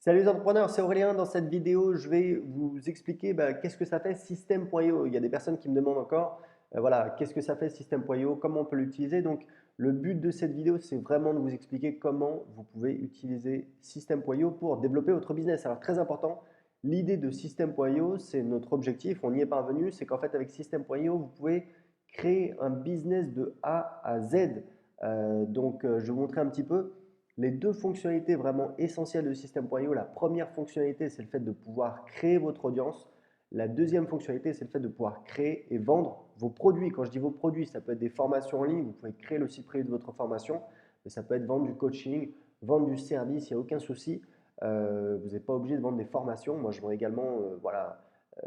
Salut les entrepreneurs, c'est Aurélien. Dans cette vidéo, je vais vous expliquer qu'est-ce que ça fait System.io. Il y a des personnes qui me demandent encore, voilà, qu'est-ce que ça fait System.io, comment on peut l'utiliser. Donc, le but de cette vidéo, c'est vraiment de vous expliquer comment vous pouvez utiliser System.io pour développer votre business. Alors, très important, l'idée de System.io, c'est notre objectif, on y est parvenu, c'est qu'en fait, avec System.io, vous pouvez créer un business de A à Z. Je vais vous montrer un petit peu. Les deux fonctionnalités vraiment essentielles de System.io, la première fonctionnalité, c'est le fait de pouvoir créer votre audience. La deuxième fonctionnalité, c'est le fait de pouvoir créer et vendre vos produits. Quand je dis vos produits, ça peut être des formations en ligne, vous pouvez créer le site privé de votre formation, mais ça peut être vendre du coaching, vendre du service, il n'y a aucun souci. Vous n'êtes pas obligé de vendre des formations. Moi, je vends également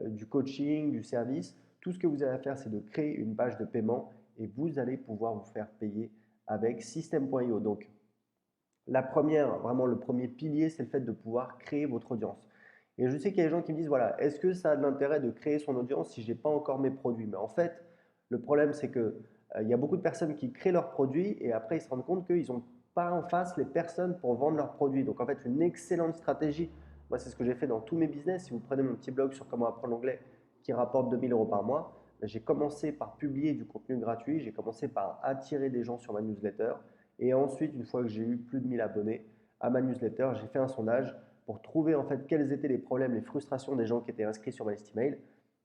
du coaching, du service. Tout ce que vous avez à faire, c'est de créer une page de paiement et vous allez pouvoir vous faire payer avec System.io. Donc, la première, vraiment le premier pilier, c'est le fait de pouvoir créer votre audience. Et je sais qu'il y a des gens qui me disent, voilà, est-ce que ça a de l'intérêt de créer son audience si je n'ai pas encore mes produits? Mais en fait, le problème, c'est que il y a beaucoup de personnes qui créent leurs produits et après, ils se rendent compte qu'ils n'ont pas en face les personnes pour vendre leurs produits. Donc, en fait, une excellente stratégie, moi, c'est ce que j'ai fait dans tous mes business. Si vous prenez mon petit blog sur comment apprendre l'anglais qui rapporte 2000 euros par mois, j'ai commencé par publier du contenu gratuit, j'ai commencé par attirer des gens sur ma newsletter. Et ensuite, une fois que j'ai eu plus de 1000 abonnés à ma newsletter, j'ai fait un sondage pour trouver en fait quels étaient les problèmes, les frustrations des gens qui étaient inscrits sur ma liste email.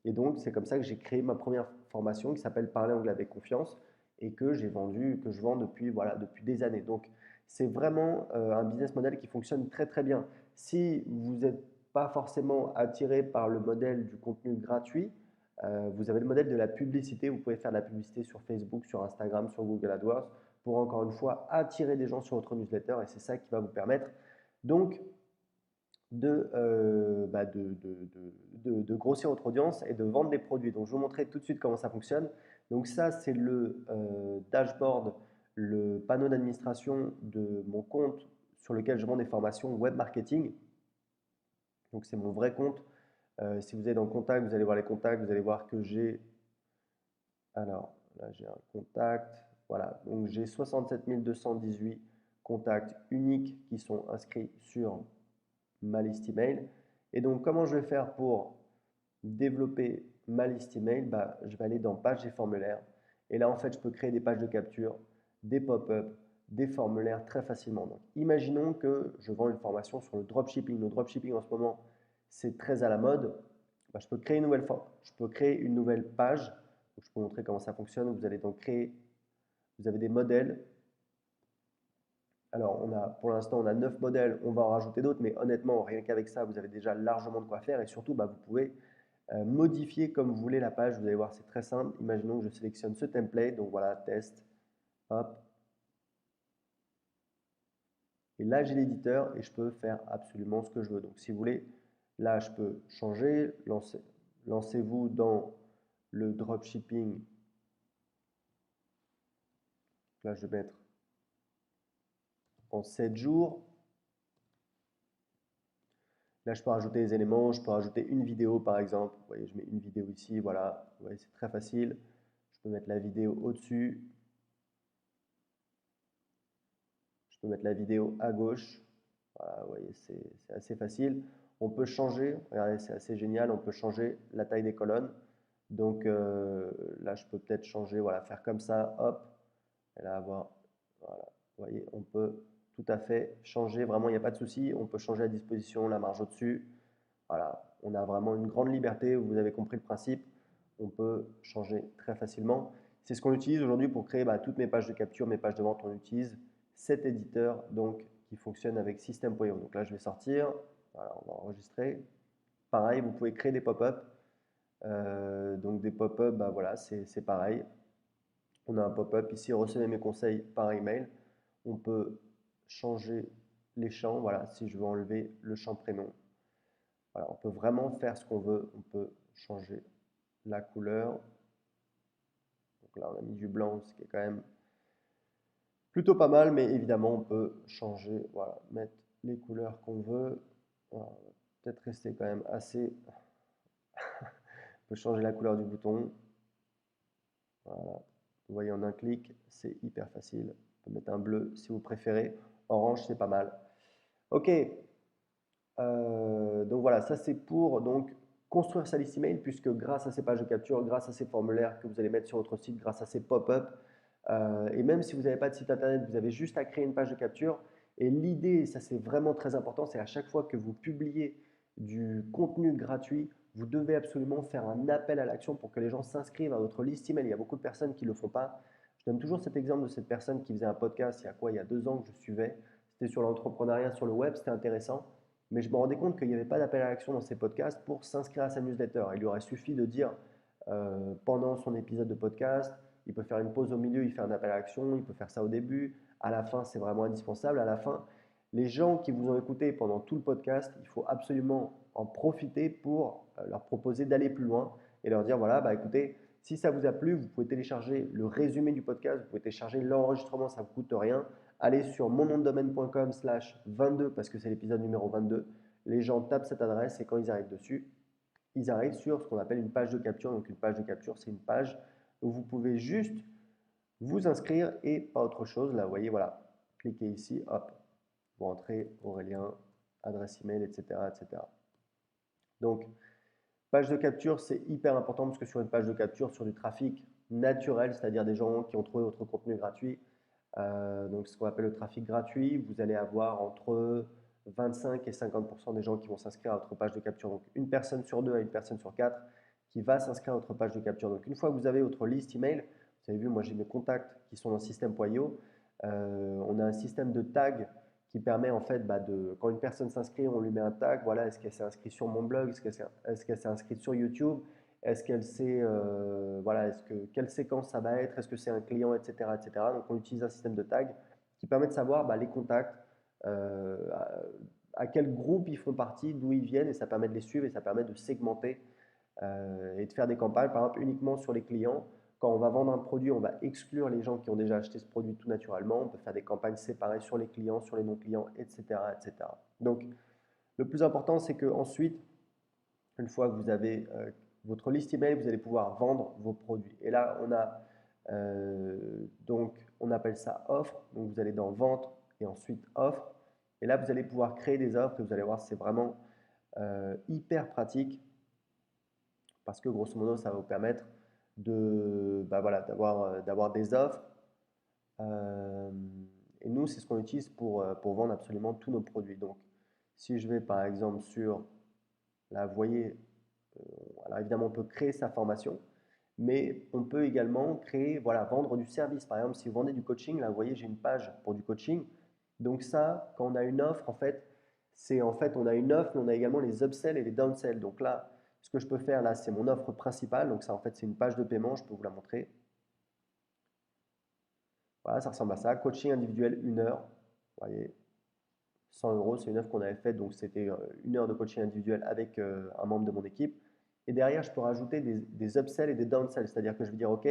Et donc, c'est comme ça que j'ai créé ma première formation qui s'appelle Parler anglais avec confiance et que j'ai vendu, que je vends depuis, voilà, depuis des années. Donc, c'est vraiment un business model qui fonctionne très très bien. Si vous n'êtes pas forcément attiré par le modèle du contenu gratuit, vous avez le modèle de la publicité. Vous pouvez faire de la publicité sur Facebook, sur Instagram, sur Google AdWords pour encore une fois attirer des gens sur votre newsletter et c'est ça qui va vous permettre donc de grossir votre audience et de vendre des produits. Donc je vais vous montrer tout de suite comment ça fonctionne. Donc ça c'est le dashboard, le panneau d'administration de mon compte sur lequel je vends des formations web marketing. Donc c'est mon vrai compte. Si vous êtes dans contact, vous allez voir les contacts, vous allez voir que j'ai, alors là j'ai un contact, voilà, donc j'ai 67 218 contacts uniques qui sont inscrits sur ma liste email. Et donc comment je vais faire pour développer ma liste email? Je vais aller dans pages et formulaires. Et là en fait je peux créer des pages de capture, des pop-up, des formulaires très facilement. Donc imaginons que je vends une formation sur le dropshipping. Le dropshipping en ce moment c'est très à la mode. Je peux créer je peux créer une nouvelle page. Donc, je peux vous montrer comment ça fonctionne. Vous allez donc créer, vous avez des modèles. Alors, pour l'instant, on a 9 modèles, on va en rajouter d'autres, mais honnêtement, rien qu'avec ça, vous avez déjà largement de quoi faire et surtout, vous pouvez modifier comme vous voulez la page. Vous allez voir, c'est très simple. Imaginons que je sélectionne ce template, donc voilà, test, hop. Et là, j'ai l'éditeur et je peux faire absolument ce que je veux. Donc, si vous voulez, là, je peux changer, lancez-vous dans le dropshipping. Là, je vais mettre en 7 jours. Là, je peux rajouter des éléments, je peux rajouter une vidéo par exemple. Vous voyez, je mets une vidéo ici, voilà. Vous voyez, c'est très facile. Je peux mettre la vidéo au-dessus. Je peux mettre la vidéo à gauche. Voilà, vous voyez, c'est assez facile. On peut changer, regardez, c'est assez génial, on peut changer la taille des colonnes. Donc là, je peux peut-être changer, voilà, faire comme ça, hop, et là avoir, voilà, vous voyez, on peut tout à fait changer, vraiment, il n'y a pas de souci. On peut changer la disposition, la marge au-dessus. Voilà, on a vraiment une grande liberté, vous avez compris le principe, on peut changer très facilement. C'est ce qu'on utilise aujourd'hui pour créer toutes mes pages de capture, mes pages de vente, on utilise cet éditeur donc, qui fonctionne avec System.io. Donc là, je vais sortir, voilà, on va enregistrer. Pareil, vous pouvez créer des pop-up. Donc des pop-up, voilà, c'est pareil. On a un pop-up ici, recevez mes conseils par email. On peut changer les champs, voilà, si je veux enlever le champ prénom. Voilà, on peut vraiment faire ce qu'on veut. On peut changer la couleur. Donc là, on a mis du blanc, ce qui est quand même plutôt pas mal, mais évidemment, on peut changer, voilà, mettre les couleurs qu'on veut. Voilà, peut-être rester quand même assez. On peut changer la couleur du bouton. Voilà. Vous voyez en un clic, c'est hyper facile. On peut mettre un bleu si vous préférez. Orange, c'est pas mal. Ok, Donc voilà, ça c'est pour donc, construire sa liste email, puisque grâce à ces pages de capture, grâce à ces formulaires que vous allez mettre sur votre site, grâce à ces pop-up, et même si vous n'avez pas de site internet, vous avez juste à créer une page de capture. Et l'idée, et ça c'est vraiment très important, c'est à chaque fois que vous publiez du contenu gratuit, vous devez absolument faire un appel à l'action pour que les gens s'inscrivent à votre liste email. Il y a beaucoup de personnes qui ne le font pas. Je donne toujours cet exemple de cette personne qui faisait un podcast il y a 2 ans que je suivais. C'était sur l'entrepreneuriat sur le web, c'était intéressant. Mais je me rendais compte qu'il n'y avait pas d'appel à l'action dans ces podcasts pour s'inscrire à sa newsletter. Il lui aurait suffi de dire pendant son épisode de podcast, il peut faire une pause au milieu, il fait un appel à l'action, il peut faire ça au début, à la fin, c'est vraiment indispensable. À la fin, les gens qui vous ont écouté pendant tout le podcast, il faut absolument en profiter pour leur proposer d'aller plus loin et leur dire, voilà, bah écoutez, si ça vous a plu, vous pouvez télécharger le résumé du podcast, vous pouvez télécharger l'enregistrement, ça ne vous coûte rien. Allez sur monnomdedomaine.com/22 parce que c'est l'épisode numéro 22. Les gens tapent cette adresse et quand ils arrivent dessus, ils arrivent sur ce qu'on appelle une page de capture. Donc une page de capture, c'est une page où vous pouvez juste vous inscrire et pas autre chose. Là, vous voyez, voilà, cliquez ici, hop, vous rentrez Aurélien, adresse email, etc., etc. Donc, page de capture, c'est hyper important parce que sur une page de capture, sur du trafic naturel, c'est-à-dire des gens qui ont trouvé votre contenu gratuit, donc ce qu'on appelle le trafic gratuit, vous allez avoir entre 25 et 50% des gens qui vont s'inscrire à votre page de capture. Donc une personne sur deux à une personne sur quatre qui va s'inscrire à votre page de capture. Donc une fois que vous avez votre liste email, vous avez vu, moi j'ai mes contacts qui sont dans système.io. On a un système de tag qui permet en fait quand une personne s'inscrit, on lui met un tag. Voilà, est-ce qu'elle s'est inscrite sur mon blog, est-ce qu'elle s'est inscrite sur YouTube, est-ce qu'elle sait, voilà, quelle séquence ça va être, est-ce que c'est un client, etc., etc. Donc on utilise un système de tag qui permet de savoir les contacts, euh, à quel groupe ils font partie, d'où ils viennent, et ça permet de les suivre et ça permet de segmenter et de faire des campagnes, par exemple, uniquement sur les clients. Quand on va vendre un produit, on va exclure les gens qui ont déjà acheté ce produit tout naturellement. On peut faire des campagnes séparées sur les clients, sur les non-clients, etc., etc. Donc, le plus important, c'est qu'ensuite, une fois que vous avez votre liste email, vous allez pouvoir vendre vos produits. Et là, on appelle ça offre. Donc, vous allez dans vente et ensuite offre. Et là, vous allez pouvoir créer des offres. Et vous allez voir, c'est vraiment hyper pratique parce que grosso modo, ça va vous permettre voilà, d'avoir des offres. Euh, et nous, c'est ce qu'on utilise pour vendre absolument tous nos produits. Donc, si je vais par exemple là, vous voyez, alors évidemment, on peut créer sa formation, mais on peut également voilà, vendre du service. Par exemple, si vous vendez du coaching, là, vous voyez, j'ai une page pour du coaching. Donc ça, quand on a une offre, on a une offre, mais on a également les upsells et les downsells. Donc là, ce que je peux faire là, c'est mon offre principale. Donc ça, en fait, c'est une page de paiement. Je peux vous la montrer. Voilà, ça ressemble à ça. Coaching individuel, 1 heure. Vous voyez, 100 euros, c'est une offre qu'on avait faite. Donc c'était 1 heure de coaching individuel avec un membre de mon équipe. Et derrière, je peux rajouter des upsells et des downsells. C'est-à-dire que je vais dire, OK,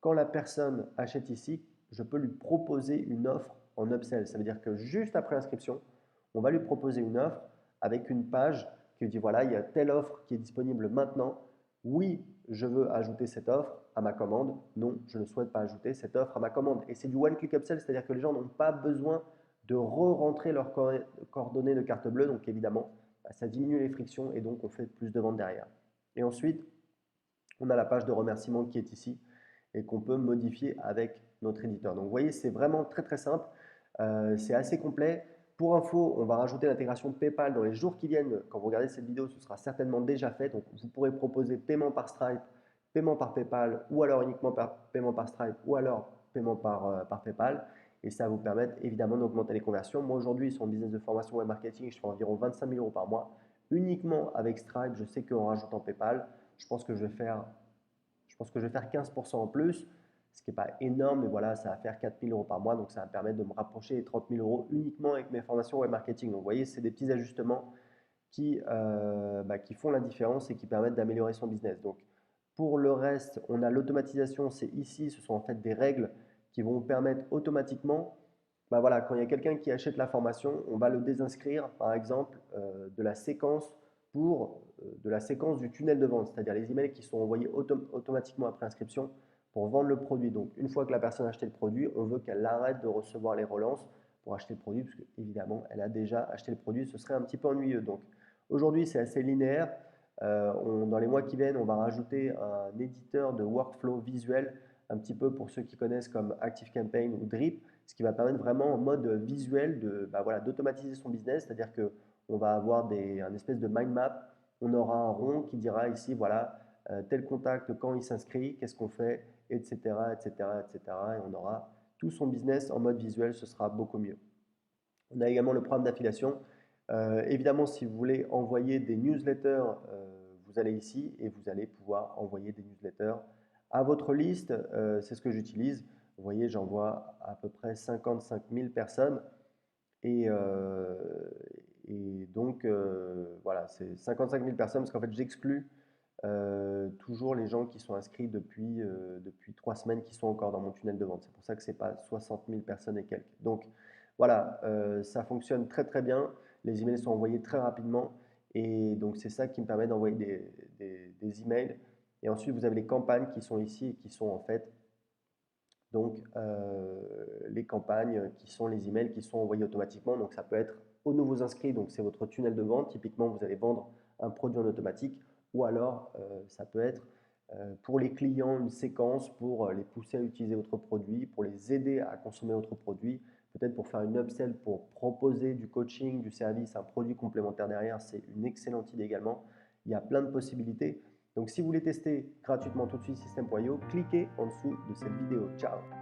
quand la personne achète ici, je peux lui proposer une offre en upsell. Ça veut dire que juste après l'inscription, on va lui proposer une offre avec une page qui lui dit, voilà, il y a telle offre qui est disponible maintenant. Oui, je veux ajouter cette offre à ma commande. Non, je ne souhaite pas ajouter cette offre à ma commande. Et c'est du one-click upsell, c'est-à-dire que les gens n'ont pas besoin de re-rentrer leurs coordonnées de carte bleue. Donc évidemment, ça diminue les frictions et donc on fait plus de ventes derrière. Et ensuite, on a la page de remerciement qui est ici et qu'on peut modifier avec notre éditeur. Donc vous voyez, c'est vraiment très très simple. C'est assez complet. Pour info, on va rajouter l'intégration PayPal dans les jours qui viennent. Quand vous regardez cette vidéo, ce sera certainement déjà fait. Donc vous pourrez proposer paiement par Stripe, paiement par PayPal, ou alors uniquement paiement par Stripe, ou alors paiement par PayPal. Et ça va vous permettre évidemment d'augmenter les conversions. Moi aujourd'hui, sur mon business de formation web marketing, je fais environ 25 000 euros par mois. Uniquement avec Stripe, je sais qu'en rajoutant PayPal, je pense que je vais faire 15% en plus, ce qui n'est pas énorme, mais voilà, ça va faire 4 000 euros par mois. Donc ça va me permettre de me rapprocher des 30 000 euros uniquement avec mes formations web marketing. Donc vous voyez, c'est des petits ajustements qui font la différence et qui permettent d'améliorer son business. Donc pour le reste, on a l'automatisation, c'est ici, ce sont en fait des règles qui vont vous permettre automatiquement, voilà, quand il y a quelqu'un qui achète la formation, on va le désinscrire, par exemple, de la séquence de la séquence du tunnel de vente, c'est-à-dire les emails qui sont envoyés automatiquement après inscription pour vendre le produit. Donc, une fois que la personne a acheté le produit, on veut qu'elle arrête de recevoir les relances pour acheter le produit, parce qu'évidemment, elle a déjà acheté le produit, ce serait un petit peu ennuyeux. Donc aujourd'hui, c'est assez linéaire. Dans les mois qui viennent, on va rajouter un éditeur de workflow visuel, un petit peu pour ceux qui connaissent comme ActiveCampaign ou Drip, ce qui va permettre vraiment en mode visuel voilà, d'automatiser son business, c'est-à-dire qu'on va avoir un espèce de mind map, on aura un rond qui dira ici, voilà, tel contact, quand il s'inscrit, qu'est-ce qu'on fait, etc., etc., etc. Et on aura tout son business en mode visuel, ce sera beaucoup mieux. On a également le programme d'affiliation. Évidemment, si vous voulez envoyer des newsletters, vous allez ici et vous allez pouvoir envoyer des newsletters à votre liste. C'est ce que j'utilise. Vous voyez, j'envoie à peu près 55 000 personnes. Et, euh, et donc, voilà, c'est 55 000 personnes parce qu'en fait, j'exclus toujours les gens qui sont inscrits depuis 3 semaines qui sont encore dans mon tunnel de vente. C'est pour ça que ce n'est pas 60 000 personnes et quelques. Donc voilà, ça fonctionne très très bien. Les emails sont envoyés très rapidement et donc c'est ça qui me permet d'envoyer des emails. Et ensuite, vous avez les campagnes qui sont ici et qui sont en fait donc les campagnes qui sont les emails qui sont envoyés automatiquement. Donc ça peut être aux nouveaux inscrits, donc c'est votre tunnel de vente. Typiquement, vous allez vendre un produit en automatique ou alors ça peut être pour les clients une séquence pour les pousser à utiliser votre produit, pour les aider à consommer votre produit, peut-être pour faire une upsell, pour proposer du coaching, du service, un produit complémentaire derrière. C'est une excellente idée également. Il y a plein de possibilités. Donc si vous voulez tester gratuitement tout de suite System.io, cliquez en dessous de cette vidéo. Ciao!